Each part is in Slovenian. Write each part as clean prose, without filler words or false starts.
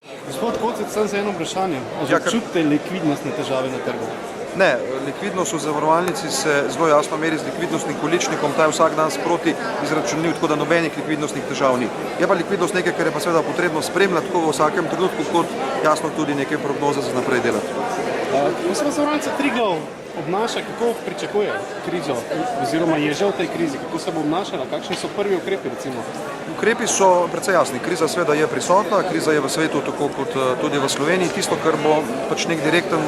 Gospod Kocec, sem za eno vprašanje. Občutite likvidnostne težave na trgu? Ne, likvidnost v zavarovalnici se zelo jasno meri z likvidnostnim količnikom, ta je vsak dan sproti izračunljiv, tako da nobenih likvidnostnih težav ni. Je pa likvidnost nekaj, kar je pa seveda potrebno spremljati tako v vsakem trenutku, kot jasno tudi neke prognoze za naprej delati. Kako se zavarovalnica Triglav obnaša, kako pričakuje krizo, oziroma je že v tej krizi, kako se bo obnašala, kakšni so prvi ukrepi recimo? Ukrepi so precej jasni, kriza seveda je prisotna, kriza je v svetu tako kot tudi v Sloveniji. Tisto, kar bo pač nek direkten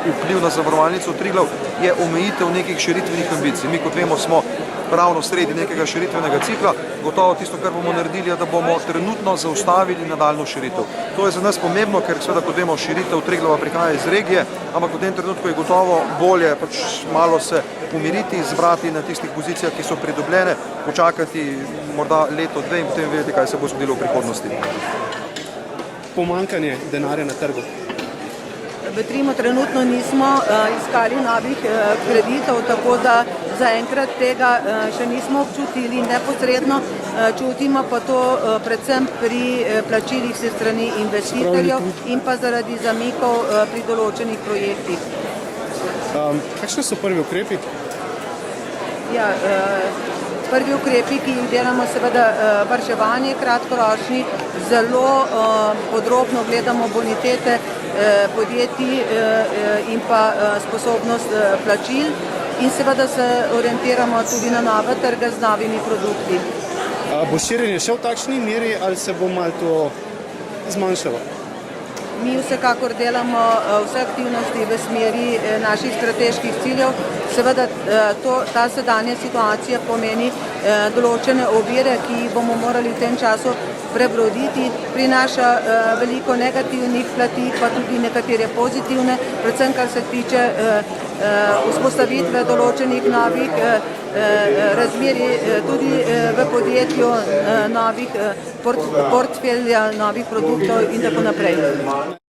vpliv na zavarovalnico Triglav, je omejitev nekih širitvenih ambicij. Mi, kot vemo, smo ravno sredi nekega širitvenega cikla. Gotovo tisto, kar bomo naredili, je, da bomo trenutno zaustavili nadaljnjo širitev. To je za nas pomembno, ker seveda, kot vemo, širitev Triglava prihaja iz regije, ampak v tem trenutku je gotovo bolje pač malo se umiriti, zbrati na tistih pozicijah, ki so pridobljene, počakati morda leto, dve in potem vedeti, kaj se bo zgodilo v prihodnosti. Pomanjkanje denarja na trgu. V Trimu trenutno nismo iskali novih kreditov, tako da zaenkrat tega še nismo občutili neposredno, čutimo pa to predvsem pri plačilih se strani investitorjev in pa zaradi zamikov pri določenih projektih. Kakšni so prvi ukrepi? Ja, prvi ukrepi, ki jih delamo, seveda varčevanje kratkoročni, zelo podrobno gledamo bonitete podjetij in pa sposobnost plačil in seveda se orientiramo tudi na nove trge z novimi produkti. Bo širjenje še v takšni meri ali se bo malo to zmanjšalo? Mi vsekakor delamo vse aktivnosti v smeri naših strateških ciljev. Seveda ta sedanja situacija pomeni določene ovire, ki jih bomo morali v tem času prebroditi. Prinaša veliko negativnih plati, pa tudi nekatere pozitivne, predvsem kar se tiče vzpostavitve določenih novih razmerij tudi v podjetju, novih portfelja, novih produktov in tako naprej.